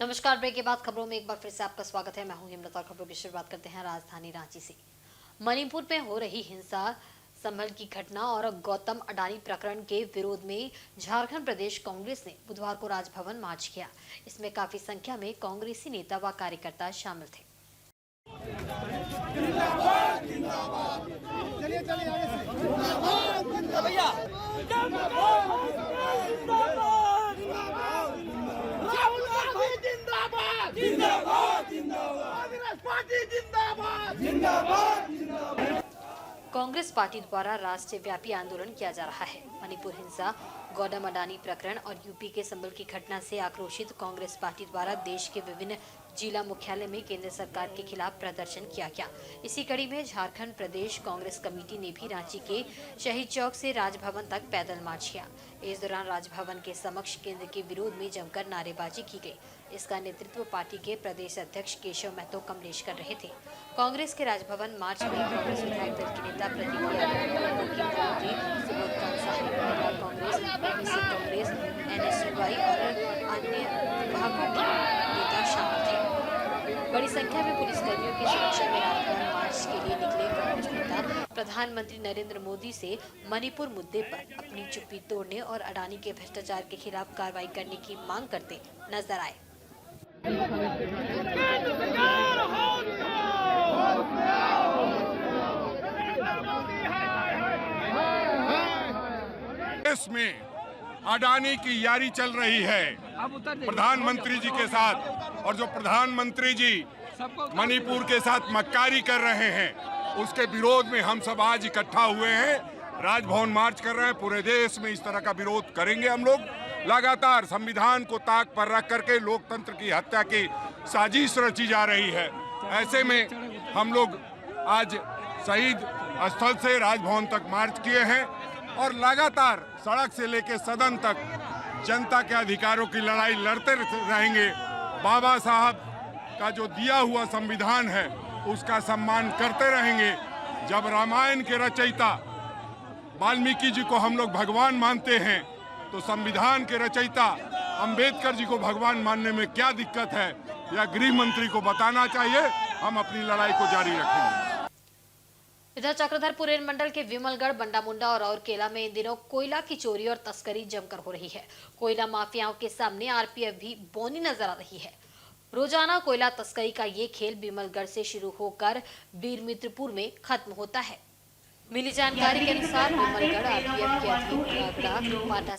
नमस्कार। ब्रेक के बाद खबरों में एक बार फिर से आपका स्वागत है। मैं हूं हिमलता और खबरों की शुरुआत करते हैं राजधानी रांची से। मणिपुर में हो रही हिंसा संभल की घटना और गौतम अडानी प्रकरण के विरोध में झारखंड प्रदेश कांग्रेस ने बुधवार को राजभवन मार्च किया। इसमें काफी संख्या में कांग्रेसी नेता व कार्यकर्ता शामिल थे। कांग्रेस पार्टी द्वारा राष्ट्रव्यापी आंदोलन किया जा रहा है। मणिपुर हिंसा, गौतम अडानी प्रकरण और यूपी के संबल की घटना से आक्रोशित कांग्रेस पार्टी द्वारा देश के विभिन्न जिला मुख्यालय में केंद्र सरकार के खिलाफ प्रदर्शन किया गया। इसी कड़ी में झारखंड प्रदेश कांग्रेस कमेटी ने भी रांची के शहीद चौक से राजभवन तक पैदल मार्च किया। इस दौरान राजभवन के समक्ष केंद्र के विरोध में जमकर नारेबाजी की गई। इसका नेतृत्व पार्टी के प्रदेश अध्यक्ष केशव महतो कमलेश कर रहे थे। कांग्रेस के राजभवन मार्च में कांग्रेस विधायक दल के नेता प्रदीप यादव, मुख्यमंत्री सुबोध कांसाही, महिला कांग्रेस, ओबीसी कांग्रेस, एनएसयूआई और अन्य विभागों के नेता शामिल थे। बड़ी संख्या में पुलिसकर्मियों की सुरक्षा में राजभवन मार्च के लिए निकले कांग्रेस नेता प्रधानमंत्री नरेंद्र मोदी से मणिपुर मुद्दे पर अपनी चुप्पी तोड़ने और अडानी के भ्रष्टाचार के खिलाफ कार्रवाई करने की मांग करते नजर आए। देश में अडानी की यारी चल रही है प्रधानमंत्री जी के साथ, और जो प्रधानमंत्री जी मणिपुर के साथ मक्कारी कर रहे हैं उसके विरोध में हम सब आज इकट्ठा हुए हैं, राजभवन मार्च कर रहे हैं। पूरे देश में इस तरह का विरोध करेंगे हम लोग। लगातार संविधान को ताक पर रख करके लोकतंत्र की हत्या की साजिश रची जा रही है। ऐसे में हम लोग आज शहीद स्थल से राजभवन तक मार्च किए हैं और लगातार सड़क से लेकर सदन तक जनता के अधिकारों की लड़ाई लड़ते रहेंगे। बाबा साहब का जो दिया हुआ संविधान है उसका सम्मान करते रहेंगे। जब रामायण के रचयिता वाल्मीकि जी को हम लोग भगवान मानते हैं तो संविधान के रचयिता अंबेडकर जी को भगवान मानने में क्या दिक्कत है, या गृह मंत्री को बताना चाहिए। हम अपनी लड़ाई को जारी रखेंगे। इधर चक्रधरपुर रेल मंडल के विमलगढ़, बंडामुंडा और राउरकेला में इन दिनों कोयला की चोरी और तस्करी जमकर हो रही है। कोयला माफियाओं के सामने आरपीएफ भी बौनी नजर आ रही है। रोजाना कोयला तस्करी का ये खेल विमलगढ़ से शुरू होकर बीरमित्रपुर में खत्म होता है। मिली जानकारी के अनुसार विमलगढ़ आरपीएफ के अधीन पाटा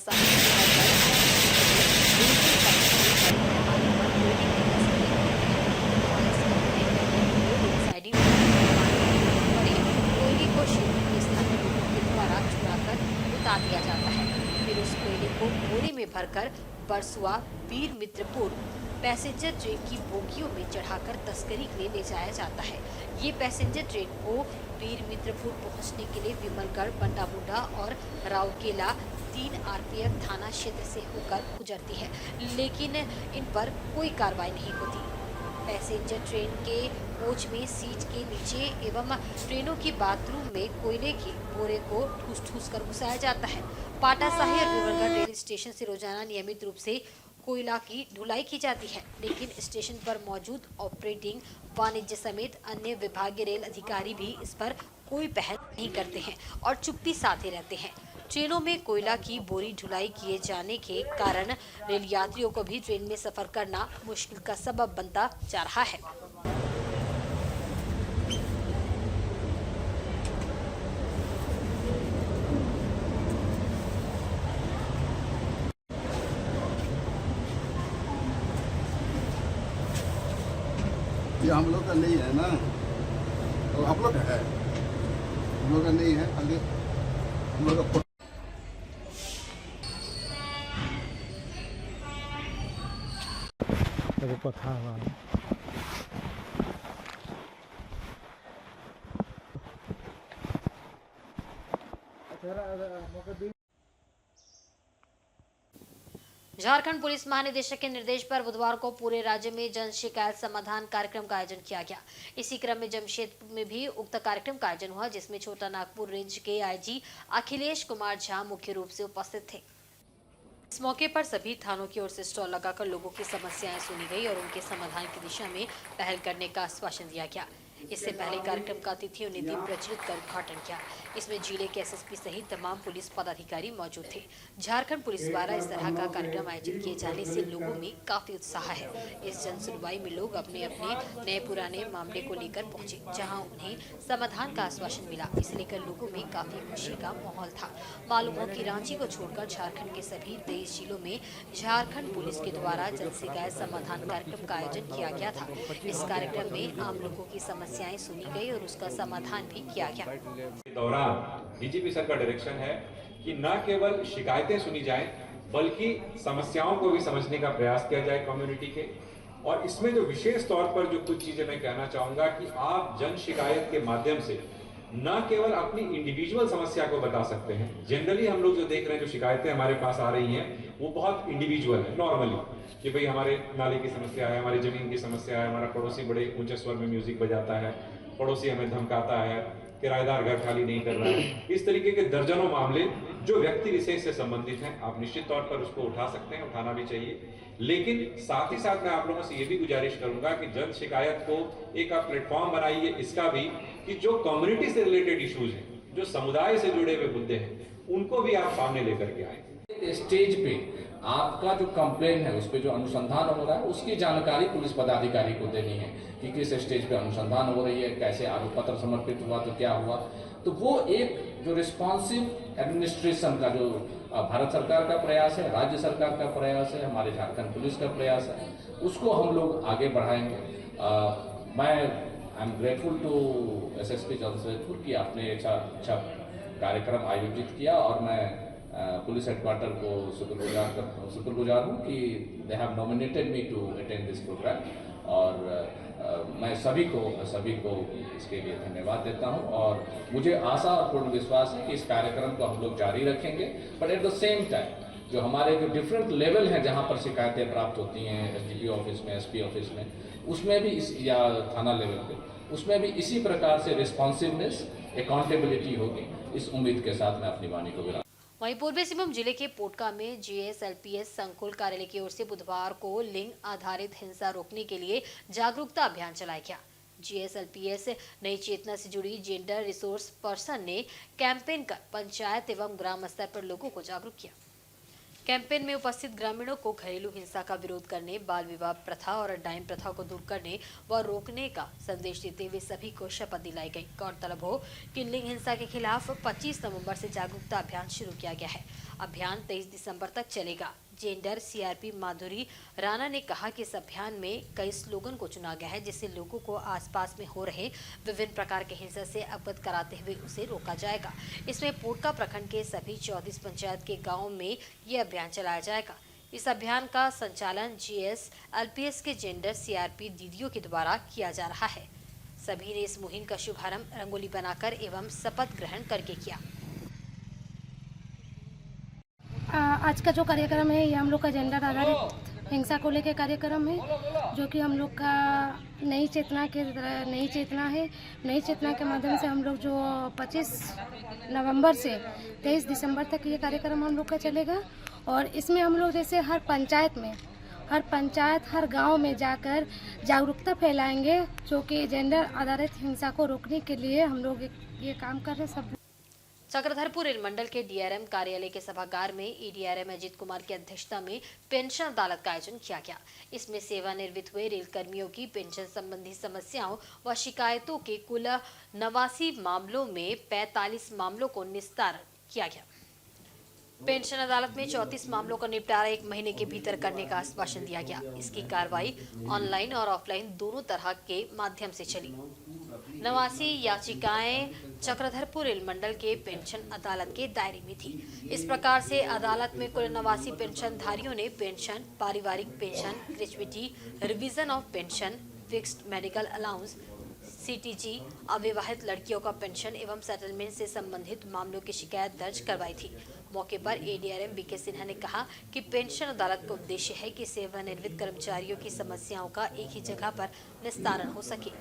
उतार दिया जाता है। फिर उस कोयले को बोरे में भरकर बरसुआ बीरमित्रपुर पैसेंजर ट्रेन की बोगियों में चढ़ाकर तस्करी के लिए ले जाया जाता है। ये पैसेंजर ट्रेन को बीरमित्रपुर पहुंचने के लिए विमलगढ़, बंडामुंडा और राउरकेला 3 आरपीएफ थाना क्षेत्र से होकर गुजरती है, लेकिन इन पर कोई कार्रवाई नहीं होती। पैसेंजर ट्रेन के कोच में सीट के नीचे एवं ट्रेनों की बाथरूम में कोयले के बोरे को ठूस कर घुसाया जाता है। पाटा साही और विमलगढ़ रेल स्टेशन से रोजाना नियमित रूप से कोयला की ढुलाई की जाती है, लेकिन स्टेशन पर मौजूद ऑपरेटिंग, वाणिज्य समेत अन्य विभागीय रेल अधिकारी भी इस पर कोई पहल नहीं करते हैं और चुप्पी साधे रहते हैं। ट्रेनों में कोयला की बोरी ढुलाई किए जाने के कारण रेल यात्रियों को भी ट्रेन में सफर करना मुश्किल का सबब बनता जा रहा है। ये हम लोग का नहीं है ना, तो आप लोग का है, हम लोग का नहीं है, खाली हम लोग का पथा हुआ झारखंड पुलिस महानिदेशक के निर्देश पर बुधवार को पूरे राज्य में जन शिकायत समाधान कार्यक्रम का आयोजन किया गया। इसी क्रम में जमशेदपुर में भी उक्त कार्यक्रम का आयोजन हुआ, जिसमें छोटा नागपुर रेंज के आईजी अखिलेश कुमार झा मुख्य रूप से उपस्थित थे। इस मौके पर सभी थानों की ओर से स्टॉल लगाकर लोगों की समस्याएं सुनी गई और उनके समाधान की दिशा में पहल करने का आश्वासन दिया गया। इससे पहले कार्यक्रम का अतिथियों ने दीप प्रज्वलित कर उद्घाटन किया। इसमें जिले के एसएसपी सहित तमाम पुलिस पदाधिकारी मौजूद थे। झारखंड पुलिस द्वारा इस तरह का कार्यक्रम आयोजित किए जाने से लोगों में काफी उत्साह है। इस जन सुनवाई में लोग अपने अपने नए पुराने मामले को लेकर पहुंचे, जहां उन्हें समाधान का आश्वासन मिला। इसे लेकर लोगों में काफी खुशी का माहौल था। मालूम हो कि रांची को छोड़कर झारखंड के सभी 23 जिलों में झारखंड पुलिस के द्वारा जन शिकायत समाधान कार्यक्रम का आयोजन किया गया था। इस कार्यक्रम में आम लोगों की समस्याएं सुनी गई और उसका समाधान भी किया गया। दौरान डीजीपी सर का डायरेक्शन है कि न केवल शिकायतें सुनी जाएं, बल्कि समस्याओं को भी समझने का प्रयास किया जाए कम्युनिटी के। और इसमें जो विशेष तौर पर जो कुछ चीजें मैं कहना चाहूंगा कि आप जन शिकायत के माध्यम से न केवल अपनी इंडिविजुअल समस्या को बता सकते हैं। जनरली हम लोग जो देख रहे हैं, जो शिकायतें हमारे पास आ रही हैं, वो बहुत इंडिविजुअल है नॉर्मली, कि भाई हमारे नाले की समस्या है, हमारी जमीन की समस्या है, हमारा पड़ोसी बड़े ऊंचे स्वर में म्यूजिक बजाता है, पड़ोसी हमें धमकाता है, किराएदार घर खाली नहीं कर रहा है। इस तरीके के दर्जनों मामले जो व्यक्ति विशेष से संबंधित हैं, आप निश्चित तौर पर उसको उठा सकते हैं, उठाना भी चाहिए। लेकिन साथ ही साथ मैं आप लोगों से ये भी गुजारिश करूंगा कि जन शिकायत को एक आप प्लेटफॉर्म बनाइए इसका भी, कि जो कम्युनिटी से रिलेटेड इश्यूज हैं, जो समुदाय से जुड़े हुए मुद्दे हैं, उनको भी आप सामने लेकर के आए। स्टेज पे आपका जो कंप्लेन है, उस पे जो अनुसंधान हो रहा है, उसकी जानकारी पुलिस पदाधिकारी को देनी है कि किस स्टेज पे अनुसंधान हो रही है, कैसे आरोप पत्र समर्पित हुआ, तो क्या हुआ। तो वो एक जो रिस्पॉन्सिव एडमिनिस्ट्रेशन का जो भारत सरकार का प्रयास है, राज्य सरकार का प्रयास है, हमारे झारखंड पुलिस का प्रयास है, उसको हम लोग आगे बढ़ाएंगे। मैं I am grateful to SSP Jamshedpur कि आपने अच्छा कार्यक्रम आयोजित किया, और मैं पुलिस हेडक्वार्टर को शुक्रगुजार हूँ कि they have nominated me to attend this programme. और मैं सभी को इसके लिए धन्यवाद देता हूँ, और मुझे आशा और पूर्ण विश्वास है कि इस कार्यक्रम को हम लोग जारी रखेंगे। But at the same time जो हमारे जो डिफरेंट लेवल हैं जहाँ पर शिकायतें प्राप्त होती हैं, एसडीपीओ ऑफिस में, एसपी ऑफिस में, उसमें भी या थाना लेवल पे, उसमें भी इसी प्रकार से रिस्पॉन्सिवनेस, अकाउंटेबिलिटी होगी। इस उम्मीद के साथ मैं अपनी वाणी को विराम। वहीं पूर्वी सिंहभूम जिले के पोटका में जीएसएलपीएस संकुल कार्यालय की ओर से बुधवार को लिंग आधारित हिंसा रोकने के लिए जागरूकता अभियान चलाया गया। जीएसएलपीएस नई चेतना से जुड़ी जेंडर रिसोर्स पर्सन ने कैंपेन कर पंचायत एवं ग्राम स्तर पर लोगों को जागरूक किया। कैंपेन में उपस्थित ग्रामीणों को घरेलू हिंसा का विरोध करने, बाल विवाह प्रथा और डाइन प्रथा को दूर करने व रोकने का संदेश देते हुए सभी को शपथ दिलाई गई। गौरतलब हो कि लिंग हिंसा के खिलाफ 25 नवंबर से जागरूकता अभियान शुरू किया गया है। अभियान 23 दिसंबर तक चलेगा। जेंडर सीआरपी माधुरी राणा ने कहा कि इस अभियान में कई स्लोगन को चुना गया है, जिससे लोगों को आसपास में हो रहे विभिन्न प्रकार के हिंसा से अवगत कराते हुए उसे रोका जाएगा। इसमें पोटका प्रखंड के सभी 34 पंचायत के गाँव में ये अभियान चलाया जाएगा। इस अभियान का संचालन जीएसएलपीएस के जेंडर सीआरपी दीदियों के द्वारा किया जा रहा है। सभी ने इस मुहिम का शुभारंभ रंगोली बनाकर एवं शपथ ग्रहण करके किया। आज का जो कार्यक्रम है, ये हम लोग का जेंडर आधारित हिंसा को लेकर कार्यक्रम है, जो कि हम लोग का नई चेतना है। नई चेतना के माध्यम से हम लोग जो 25 नवंबर से 23 दिसंबर तक ये कार्यक्रम हम लोग का चलेगा। और इसमें हम लोग जैसे हर पंचायत, हर गांव में जाकर जागरूकता फैलाएंगे, जो कि जेंडर आधारित हिंसा को रोकने के लिए हम लोग ये काम कर रहे हैं। सब चक्रधरपुर रेल मंडल के डीआरएम कार्यालय के सभागार में ईडीआरएम अजित कुमार की अध्यक्षता में पेंशन अदालत का आयोजन किया गया। इसमें सेवानिवृत्त हुए रेल कर्मियों की पेंशन संबंधी समस्याओं व शिकायतों के कुल 89 मामलों में 45 मामलों को निस्तारण किया गया। पेंशन अदालत में 34 मामलों का निपटारा 1 महीने के भीतर करने का आश्वासन दिया गया। इसकी कार्रवाई ऑनलाइन और ऑफलाइन दोनों तरह के माध्यम से चली। 89 याचिकाएं चक्रधरपुर रेल मंडल के पेंशन अदालत के दायरे में थी। इस प्रकार से अदालत में कुल 89 पेंशनधारियों ने पेंशन, पारिवारिक pension, gratuity, revision of pension, fixed medical allowance, CTG अविवाहित लड़कियों का पेंशन एवं सेटलमेंट से संबंधित मामलों की शिकायत दर्ज करवाई थी। मौके पर एडीआरएम बीके सिन्हा ने कहा कि पेंशन अदालत का उद्देश्य है कि सेवानिवृत्त कर्मचारियों की समस्याओं का एक ही जगह पर निस्तारण हो सके।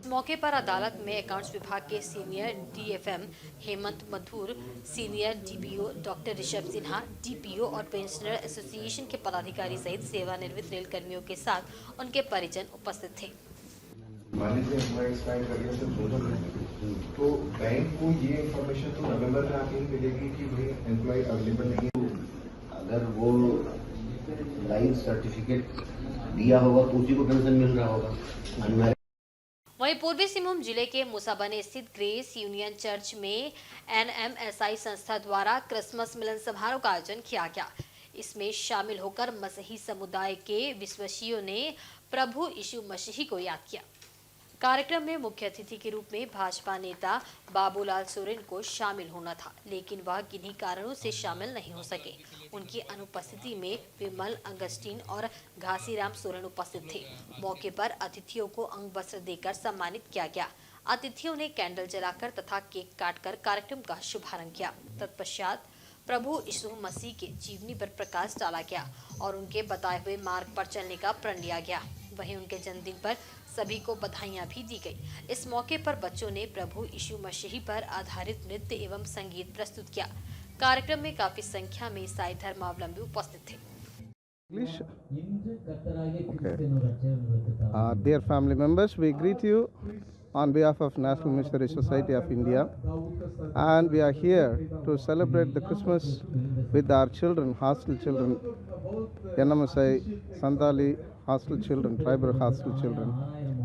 मौके पर अदालत में अकाउंट्स विभाग के senior DFM Hemant Mathur, senior DPO doctor Rishabh Sinha, DPO और पेंशनर एसोसिएशन के पदाधिकारी सहित सेवानिवृत्त रेल कर्मियों के साथ उनके परिजन उपस्थित थे। तो बैंक को ये इन्फॉर्मेशन तो नवंबर में आके ही मिलेगी कि भाई एम्प्लॉय अवेलेबल नहीं है। अगर वो लाइफ सर्टिफिकेट दिया होगा तो उसी को पेंशन मिल रहा होगा। वहीं पूर्वी सिंहभूम जिले के मुसाबनी स्थित ग्रेस यूनियन चर्च में एनएमएसआई संस्था द्वारा क्रिसमस मिलन समारोह का आयोजन किया गया। इसमें शामिल होकर मसीही समुदाय के विश्वासियों ने प्रभु यीशु मसीह को याद किया। कार्यक्रम में मुख्य अतिथि के रूप में भाजपा नेता बाबूलाल सोरेन को शामिल होना था, लेकिन वह किन्हीं कारणों से शामिल नहीं हो सके। उनकी अनुपस्थिति में विमल अगस्टीन और घासीराम सोरेन उपस्थित थे। मौके पर अतिथियों को अंग वस्त्र देकर सम्मानित किया गया। अतिथियों ने कैंडल जलाकर तथा केक काटकर कार्यक्रम का शुभारंभ किया। तत्पश्चात प्रभु यीशु मसीह के जीवनी पर प्रकाश डाला गया और उनके बताए हुए मार्ग पर चलने का प्रण लिया गया। वहीं उनके जन्मदिन पर सभी को बधाइयां भी दी गई। इस मौके पर बच्चों ने प्रभु यीशु मसीह पर आधारित नृत्य एवं संगीत प्रस्तुत किया। कार्यक्रम में काफी संख्या में ईसाई धर्मावलंबी उपस्थित थे। Dear family members, we greet you on behalf of National Missionary Society of India, and we are here to celebrate the Christmas with our children, hostel children, NMSI, Santali hostel children, tribal hostel children,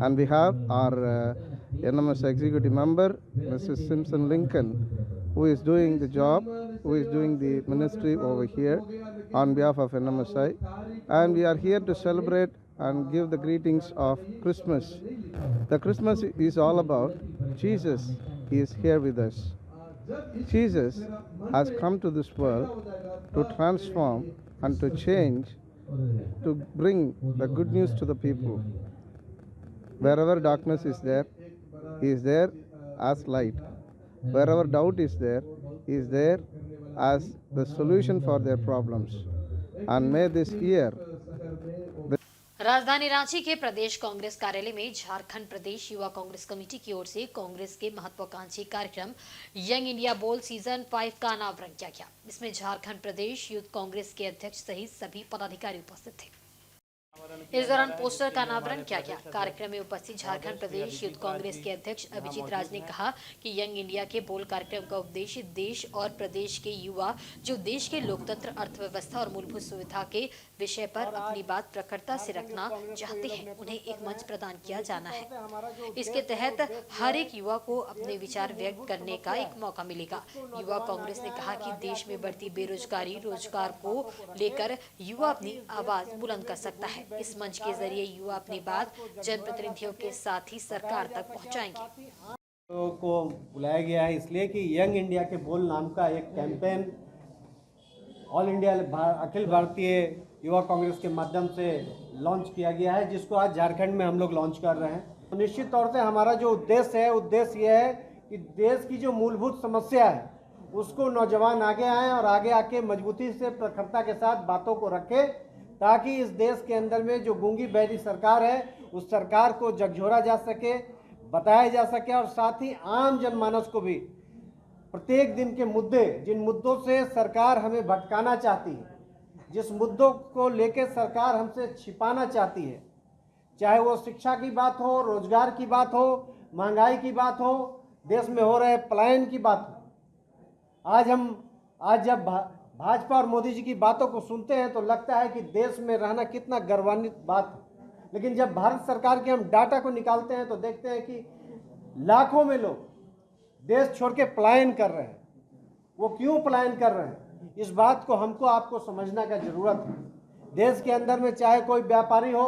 and we have our NMSI executive member, Mrs. Simpson Lincoln, who is doing the job, who is doing the ministry over here on behalf of NMSI, and we are here to celebrate and give the greetings of Christmas. The Christmas is all about Jesus is here with us. Jesus has come to this world to transform and to change, to bring the good news to the people. Wherever darkness is there, He is there as light. Wherever doubt is there, He is there as the solution for their problems. And may this year राजधानी रांची के प्रदेश कांग्रेस कार्यालय में झारखंड प्रदेश युवा Congress committee की ओर से कांग्रेस के महत्वाकांक्षी कार्यक्रम यंग इंडिया बोल सीजन 5 का अनावरण किया गया। इसमें झारखंड प्रदेश यूथ कांग्रेस के अध्यक्ष सहित सभी पदाधिकारी उपस्थित थे। इस दौरान पोस्टर का अनावरण किया गया। कार्यक्रम में उपस्थित झारखंड प्रदेश यूथ कांग्रेस के अध्यक्ष अभिजीत राज ने कहा कि यंग इंडिया के बोल कार्यक्रम का उद्देश्य देश और प्रदेश के युवा जो देश के लोकतंत्र, अर्थव्यवस्था और मूलभूत सुविधा के विषय पर अपनी बात प्रखरता से रखना चाहते हैं, उन्हें एक मंच प्रदान किया जाना है। इसके तहत हर एक युवा को अपने विचार व्यक्त करने का एक मौका मिलेगा। युवा कांग्रेस ने कहा कि देश में बढ़ती बेरोजगारी, रोजगार को लेकर युवा अपनी आवाज बुलंद कर सकता है। इस मंच के जरिए युवा अपनी बात जनप्रतिनिधियों के साथ ही सरकार तक पहुंचाएंगे। को बुलाया गया है इसलिए कि यंग इंडिया के बोल नाम का एक campaign all India Akhil Bharatiya Yuva Congress के माध्यम से लॉन्च किया गया है, जिसको आज झारखंड में हम लोग लॉन्च कर रहे हैं। तो निश्चित तौर से हमारा जो उद्देश्य ये है कि देश की जो मूलभूत समस्या है उसको नौजवान आगे आएँ और आगे आके मजबूती से प्रखरता के साथ बातों को रखें, ताकि इस देश के अंदर में जो गूंगी बहरी सरकार है उस सरकार को झकझोरा जा सके, बताया जा सके, और साथ ही आम जनमानस को भी प्रत्येक दिन के मुद्दे, जिन मुद्दों से सरकार हमें भटकाना चाहती है, जिस मुद्दों को लेकर सरकार हमसे छिपाना चाहती है, चाहे वो शिक्षा की बात हो, रोजगार की बात हो, महंगाई की बात हो, देश में हो रहे पलायन की बात हो। आज जब भाजपा और मोदी जी की बातों को सुनते हैं तो लगता है कि देश में रहना कितना गर्वान्वित बात है, लेकिन जब भारत सरकार के हम डाटा को निकालते हैं तो देखते हैं कि लाखों में लोग देश छोड़ के पलायन कर रहे हैं। वो क्यों पलायन कर रहे हैं, इस बात को हमको आपको समझना का जरूरत है। देश के अंदर में चाहे कोई व्यापारी हो,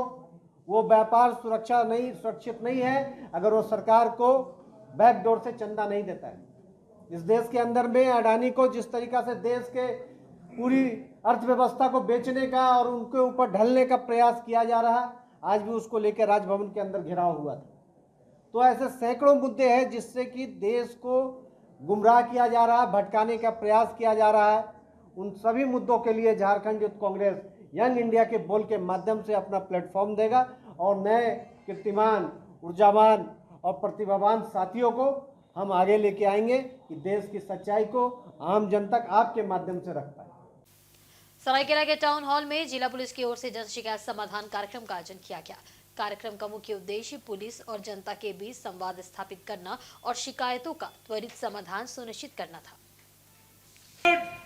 वो व्यापार सुरक्षित नहीं है अगर वो सरकार को बैकडोर से चंदा नहीं देता है। इस देश के अंदर में अडानी को जिस तरीका से देश के पूरी अर्थव्यवस्था को बेचने का और उनके ऊपर ढलने का प्रयास किया जा रहा है, आज भी उसको लेकर राजभवन के अंदर घेराव हुआ था। तो ऐसे सैकड़ों मुद्दे हैं जिससे कि देश को गुमराह किया जा रहा है, भटकाने का प्रयास किया जा रहा है। उन सभी मुद्दों के लिए Jharkhand youth Congress young India के बोल के माध्यम से अपना प्लेटफॉर्म देगा और नए कीर्तिमान, ऊर्जावान और प्रतिभावान साथियों को हम आगे लेके आएंगे कि देश की सच्चाई को आम जन तक आपके माध्यम से रख पाए। सरायकेला के टाउन हॉल में जिला पुलिस की ओर से जन शिकायत समाधान कार्यक्रम का आयोजन किया गया। कार्यक्रम का मुख्य उद्देश्य पुलिस और जनता के बीच संवाद स्थापित करना और शिकायतों का त्वरित समाधान सुनिश्चित करना था।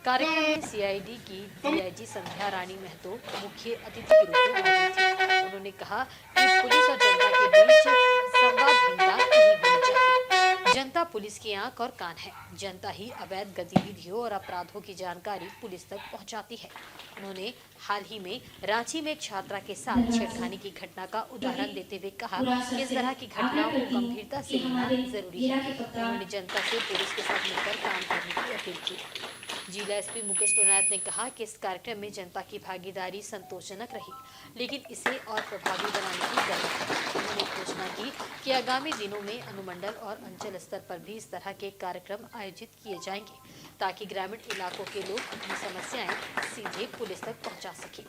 कार्यक्रम में सीआईडी की डीआईजी संध्या रानी महतो मुख्य अतिथि के रूप में मौजूद थी। उन्होंने कहा कि पुलिस और जनता के बीच संवादहीनता नहीं होनी चाहिए। जनता पुलिस की आंख और कान है। जनता ही अवैध गतिविधियों और अपराधों की जानकारी पुलिस तक पहुंचाती है। उन्होंने हाल ही में रांची में एक छात्रा के साथ छेड़खानी की घटना का उदाहरण देते हुए कहा कि इस तरह की घटनाओं को गंभीरता से लेना जरूरी है। उन्होंने जनता से पुलिस के साथ मिलकर काम करने की अपील की। जिला एसपी मुकेश टोनायत ने कहा कि इस कार्यक्रम में जनता की भागीदारी संतोषजनक रही, लेकिन इसे और प्रभावी बनाने की जरूरत है। उन्होंने घोषणा की कि आगामी दिनों में अनुमंडल और अंचल स्तर पर भी इस तरह के कार्यक्रम आयोजित किए जाएंगे ताकि ग्रामीण इलाकों के लोग अपनी समस्याएं सीधे पुलिस तक पहुंचा सकें।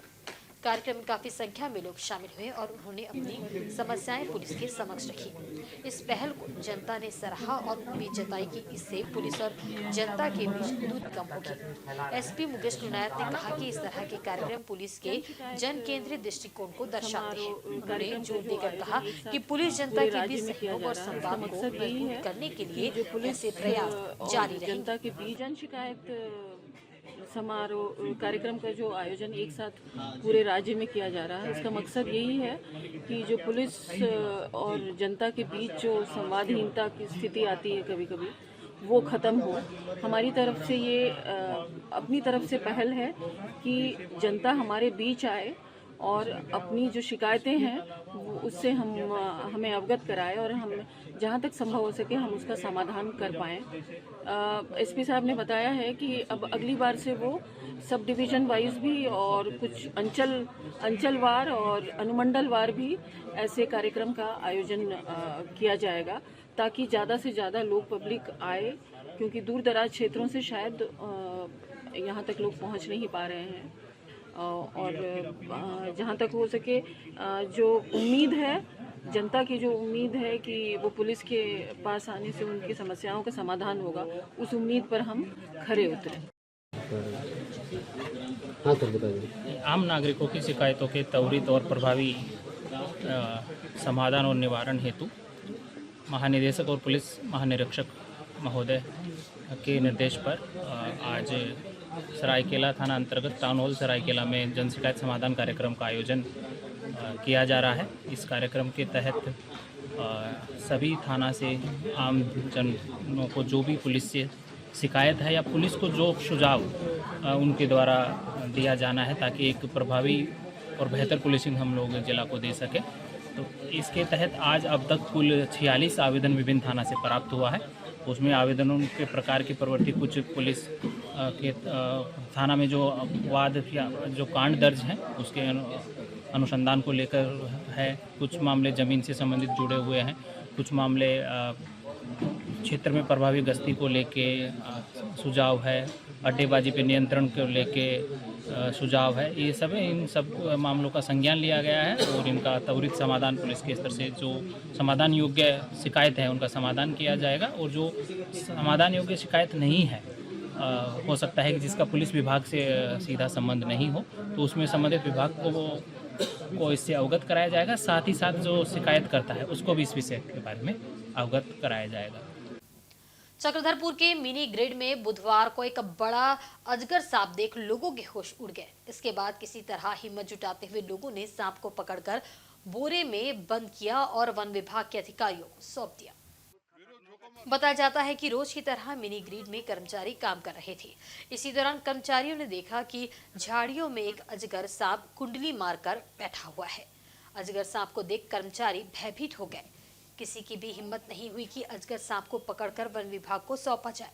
कार्यक्रम में काफी संख्या में लोग शामिल हुए और उन्होंने अपनी समस्याएं पुलिस के समक्ष रखी। इस पहल को जनता ने सराहा और उम्मीद जताई कि इससे पुलिस और जनता के बीच दूरी कम होगी। एसपी मुकेश टोनायत ने कहा कि इस तरह के कार्यक्रम पुलिस के जन केंद्रित दृष्टिकोण को दर्शाते हैं। उन्होंने जोर देकर कहा कि पुलिस जनता के बीच सहयोग और संवाद को मजबूत करने के लिए ऐसे प्रयास जारी रहेंगे। जनता के बीच जन शिकायत समारोह कार्यक्रम का जो आयोजन एक साथ पूरे राज्य में किया जा रहा है, इसका मकसद यही है कि जो पुलिस और जनता के बीच जो संवादहीनता की स्थिति आती है कभी कभी, वो ख़त्म हो। हमारी तरफ से ये अपनी तरफ से पहल है कि जनता हमारे बीच आए और अपनी जो शिकायतें हैं उससे हमें अवगत कराए और हम जहाँ तक संभव हो सके हम उसका समाधान कर पाएँ। एसपी साहब ने बताया है कि अब अगली बार से वो सब डिवीज़न वाइज भी और कुछ अंचलवार और अनुमंडलवार भी ऐसे कार्यक्रम का आयोजन किया जाएगा ताकि ज़्यादा से ज़्यादा लोग पब्लिक आए, क्योंकि दूर दराज क्षेत्रों से शायद यहाँ तक लोग पहुँच नहीं पा रहे हैं। और जहाँ तक हो सके जो उम्मीद है, जनता की जो उम्मीद है कि वो पुलिस के पास आने से उनकी समस्याओं का समाधान होगा, उस उम्मीद पर हम खरे उतरे। हाँ सर बताइए। आम नागरिकों की शिकायतों के त्वरित और प्रभावी समाधान और निवारण हेतु महानिदेशक और पुलिस महानिरीक्षक महोदय के निर्देश पर आज सरायकेला थाना अंतर्गत टाउन हॉल सरायकेला में जन शिकायत समाधान कार्यक्रम का आयोजन किया जा रहा है। इस कार्यक्रम के तहत सभी थाना से आम जनों को जो भी पुलिस से शिकायत है या पुलिस को जो सुझाव उनके द्वारा दिया जाना है ताकि एक प्रभावी और बेहतर पुलिसिंग हम लोग जिला को दे सकें। तो इसके तहत आज अब तक कुल 46 आवेदन विभिन्न थाना से प्राप्त हुआ है। उसमें आवेदनों के प्रकार की प्रवृत्ति कुछ पुलिस के थाना में जो वाद या जो कांड दर्ज हैं उसके अनुसंधान को लेकर है, कुछ मामले ज़मीन से संबंधित जुड़े हुए हैं, कुछ मामले क्षेत्र में प्रभावी गश्ती को लेके सुझाव है, अड्डेबाजी पे नियंत्रण को लेके सुझाव है। ये सब इन सब मामलों का संज्ञान लिया गया है और इनका त्वरित समाधान पुलिस के स्तर से जो समाधान योग्य शिकायत है उनका समाधान किया जाएगा। और जो समाधान योग्य शिकायत नहीं है, हो सकता है कि जिसका पुलिस विभाग से सीधा संबंध नहीं हो, तो उसमें संबंधित विभाग को इससे अवगत कराया जाएगा। साथ ही साथ जो शिकायत करता है उसको भी इस विषय के बारे में अवगत कराया जाएगा। चक्रधरपुर के मिनी ग्रिड में बुधवार को एक बड़ा अजगर सांप देख लोगों के होश उड़ गए। इसके बाद किसी तरह हिम्मत जुटाते हुए लोगों ने सांप को पकड़कर बोरे में बंद किया और वन विभाग के अधिकारियों को सौंप दिया। बताया जाता है कि रोज की तरह मिनी ग्रिड में कर्मचारी काम कर रहे थे। इसी दौरान कर्मचारियों ने देखा कि झाड़ियों में एक अजगर सांप कुंडली मारकर बैठा हुआ है। अजगर सांप को देख कर्मचारी भयभीत हो गए। किसी की भी हिम्मत नहीं हुई कि अजगर सांप को पकड़कर वन विभाग को सौंपा जाए।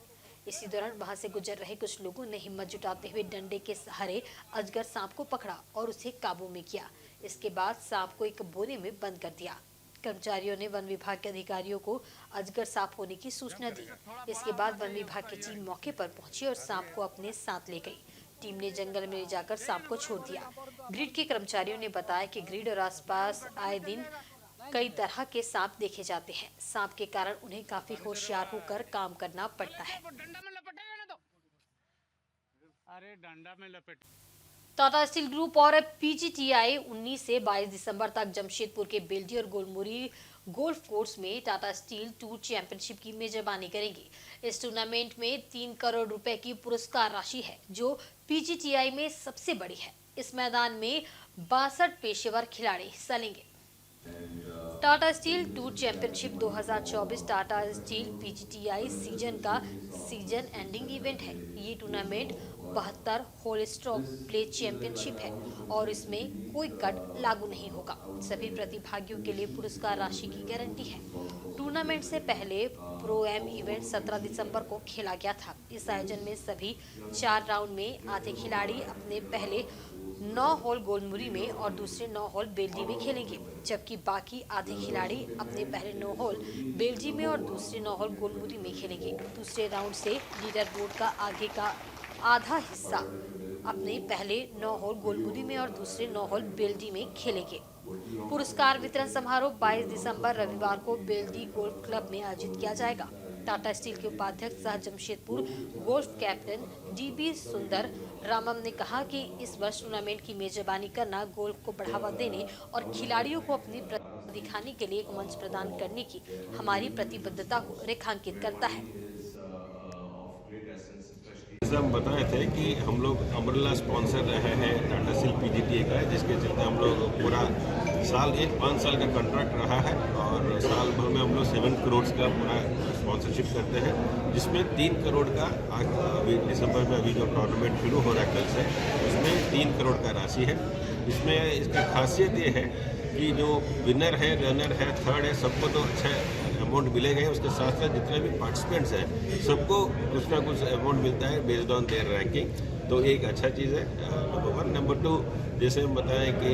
इसी दौरान वहां से गुजर रहे कुछ लोगों ने हिम्मत जुटाते हुए डंडे के सहारे अजगर सांप को पकड़ा और उसे काबू में किया। इसके बाद सांप को एक बोरे में बंद कर दिया। कर्मचारियों ने वन विभाग के अधिकारियों को अजगर सांप होने की सूचना दी। इसके बाद वन विभाग की टीम मौके पर पहुंची और सांप को अपने साथ ले गई। टीम ने जंगल में ले जाकर सांप को छोड़ दिया। ग्रिड के कर्मचारियों ने बताया कि ग्रिड और आसपास आए दिन कई तरह के सांप देखे जाते हैं। सांप के कारण उन्हें काफी होशियार होकर काम करना पड़ता है। टाटा स्टील ग्रुप और पीजीटीआई 19 से 22 दिसंबर तक जमशेदपुर के बेल्डी और गोलमुरी गोल्फ कोर्स में टाटा स्टील टूर चैंपियनशिप की मेजबानी करेंगी। इस टूर्नामेंट में 3 करोड़ रुपए की पुरस्कार राशि है, जो पीजीटीआई में सबसे बड़ी है। इस मैदान में 62 पेशेवर खिलाड़ी हिस्सा लेंगे। Tata steel tour championship 2024 Tata steel PGTI season का सीजन एंडिंग इवेंट है। ये tournament 72 hole stroke play championship है और इसमें कोई कट लागू नहीं होगा। सभी प्रतिभागियों के लिए पुरस्कार राशि की गारंटी है। टूर्नामेंट से पहले प्रो एम इवेंट 17 दिसंबर को खेला गया था। इस आयोजन में सभी 4 राउंड में आधे खिलाड़ी अपने पहले 9 होल गोलमुरी में और दूसरे 9 होल बेल्डी में खेलेंगे, जबकि बाकी आधे खिलाड़ी अपने पहले 9 होल बेल्डी में और दूसरे 9 होल गोलमुरी में खेलेंगे। दूसरे राउंड से लीडर बोर्ड का आगे का आधा हिस्सा अपने पहले 9 होल गोलमुरी में और दूसरे 9 होल बेल्डी में खेलेंगे। पुरस्कार वितरण समारोह 22 दिसंबर रविवार को बेल्डी गोल्फ क्लब में आयोजित किया जाएगा। टाटा स्टील के उपाध्यक्ष सह जमशेदपुर गोल्फ कैप्टन डीबी सुंदर रामम ने कहा कि इस वर्ष टूर्नामेंट की मेजबानी करना गोल्फ को बढ़ावा देने और खिलाड़ियों को अपनी प्रतिभा दिखाने के लिए एक मंच प्रदान करने की हमारी प्रतिबद्धता को रेखांकित करता है। जैसे हम बताए थे कि हम लोग अम्ब्रेला स्पॉन्सर रहे हैं टाटा स्टील पीजीटीए का, जिसके चलते हम लोग पूरा साल 5 साल का कॉन्ट्रैक्ट रहा है और साल भर में हम लोग 7 करोड़ का पूरा स्पॉन्सरशिप करते हैं, जिसमें 3 करोड़ का अभी दिसंबर में अभी जो टूर्नामेंट शुरू हो रहा है कल से, उसमें 3 करोड़ का राशि है। इसमें इसकी खासियत ये है कि जो विनर है, रनर है, थर्ड है, सबको तो अच्छा अमाउंट मिलेगा ही। उसके साथ साथ जितने भी पार्टिसिपेंट्स हैं सबको कुछ ना कुछ अमाउंट मिलता है बेस्ड ऑन देयर रैंकिंग, तो एक अच्छा चीज़ है नंबर 1। नंबर 2, जैसे हम बताएं कि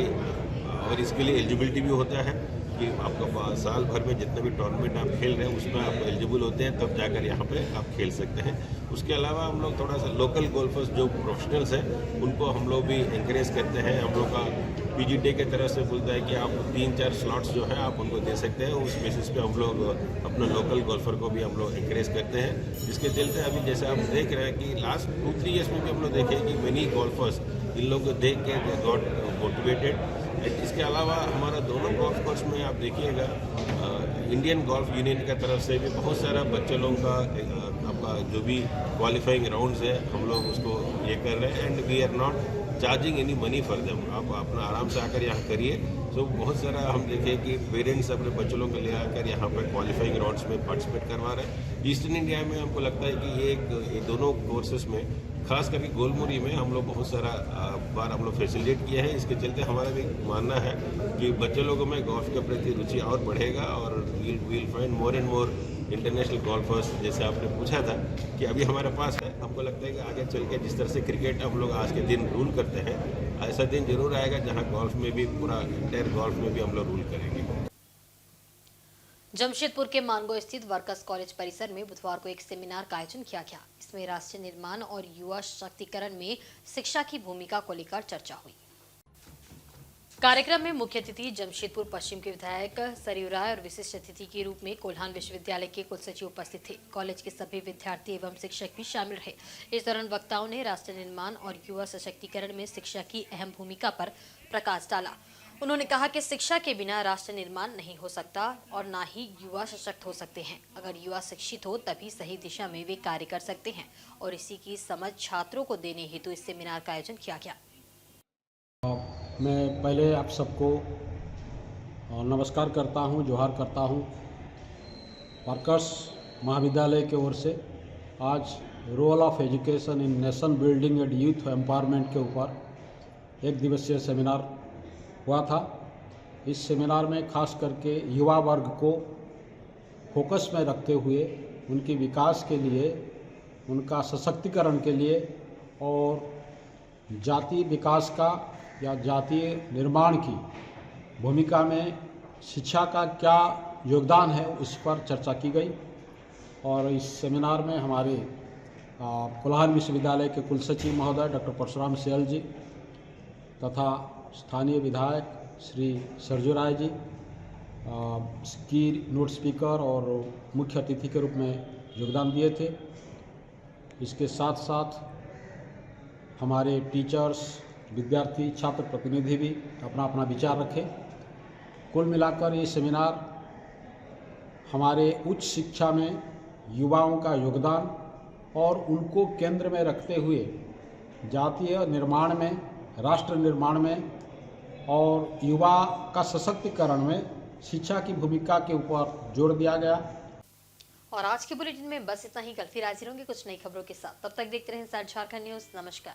और इसके लिए एलिजिबिलिटी भी होता है कि आपका साल भर में जितने भी टूर्नामेंट आप खेल रहे हैं उसमें आप एलिजिबल होते हैं, तब जाकर यहाँ पे आप खेल सकते हैं। उसके अलावा हम लोग थोड़ा सा लोकल गोल्फर्स जो प्रोफेशनल्स हैं उनको हम लोग भी इंकरेज करते हैं। हम लोग का पीजीटीए की तरफ से बोलता है कि आप 3-4 स्लॉट्स जो हैं आप उनको दे सकते हैं। उस बेसिस पे हम लोग अपना लोकल गोल्फर को भी हम लोग इंकरेज करते हैं, जिसके चलते अभी जैसे आप देख रहे हैं कि लास्ट 2-3 ईयर्स में भी हम लोग देखें कि मेनी गोल्फर्स इन लोगों को देख के दे गॉट मोटिवेटेड। इसके अलावा हमारा दोनों गोल्फ कोर्स में आप देखिएगा इंडियन गोल्फ यूनियन की तरफ से भी बहुत सारा बच्चे लोगों का आपका जो भी क्वालिफाइंग राउंड्स है हम लोग उसको ये कर रहे हैं and we are not charging any money for them. आप अपना आराम से आकर यहाँ करिए। तो बहुत सारा हम देखें कि पेरेंट्स अपने बच्चों को ले आकर यहाँ पर क्वालिफाइंग राउंड्स में पार्टिसिपेट करवा रहे हैं। ईस्टर्न इंडिया में हमको लगता है कि ये दोनों कोर्सेस में खास करके गोलमुरी में हम लोग बहुत सारा बार हम लोग फैसिलिटेट किया है। इसके चलते हमारा भी मानना है कि बच्चे लोगों में गोल्फ के प्रति रुचि और बढ़ेगा और we'll find more and more international golfers. जैसे आपने पूछा था कि अभी हमारे पास है, हमको लगता है कि आगे चल के जिस तरह से क्रिकेट हम लोग आज के दिन रूल करते हैं, ऐसा दिन जरूर आएगा जहां गोल्फ में भी पूरा इंटायर गोल्फ में भी हम लोग रूल करेंगे। जमशेदपुर के मानगो स्थित वर्कर्स कॉलेज परिसर में बुधवार को एक सेमिनार का आयोजन किया गया। इसमें राष्ट्रीय निर्माण और युवा सशक्तिकरण में शिक्षा की भूमिका को लेकर चर्चा हुई। कार्यक्रम में मुख्य अतिथि जमशेदपुर पश्चिम के विधायक सरयू राय और विशिष्ट अतिथि के रूप में कोल्हान विश्वविद्यालय के कुलसचिव उपस्थित थे। कॉलेज के सभी विद्यार्थी एवं शिक्षक भी शामिल रहे। इस दौरान वक्ताओं ने राष्ट्रीय निर्माण और युवा सशक्तिकरण में शिक्षा की अहम भूमिका पर प्रकाश डाला। उन्होंने कहा कि शिक्षा के बिना राष्ट्र निर्माण नहीं हो सकता और ना ही युवा सशक्त हो सकते हैं। अगर युवा शिक्षित हो तभी सही दिशा में वे कार्य कर सकते हैं और इसी की समझ छात्रों को देने हेतु इस सेमिनार का आयोजन किया गया। मैं पहले आप सबको नमस्कार करता हूं, जोहार करता हूं। वर्कर्स महाविद्यालय की ओर से आज role of education in nation building and youth empowerment के ऊपर एक दिवसीय सेमिनार हुआ था। इस सेमिनार में खास करके युवा वर्ग को फोकस में रखते हुए उनके विकास के लिए, उनका सशक्तिकरण के लिए और जातीय विकास का या जातीय निर्माण की भूमिका में शिक्षा का क्या योगदान है उस पर चर्चा की गई। और इस सेमिनार में हमारे कोल्हान विश्वविद्यालय के कुलसचिव महोदय डॉक्टर परशुराम सेयल जी तथा स्थानीय विधायक श्री सरजू राय जी की नोट स्पीकर और मुख्य अतिथि के रूप में योगदान दिए थे। इसके साथ साथ हमारे टीचर्स, विद्यार्थी, छात्र प्रतिनिधि भी अपना अपना विचार रखे। कुल मिलाकर ये सेमिनार हमारे उच्च शिक्षा में युवाओं का योगदान और उनको केंद्र में रखते हुए जातीय निर्माण में, राष्ट्र निर्माण में और युवा का सशक्तिकरण में शिक्षा की भूमिका के ऊपर जोर दिया गया। और आज के बुलेटिन में बस इतना ही। कल फिर हाजिर होंगे कुछ नई खबरों के साथ। तब तक देखते रहें इंसाइड झारखंड न्यूज़। नमस्कार।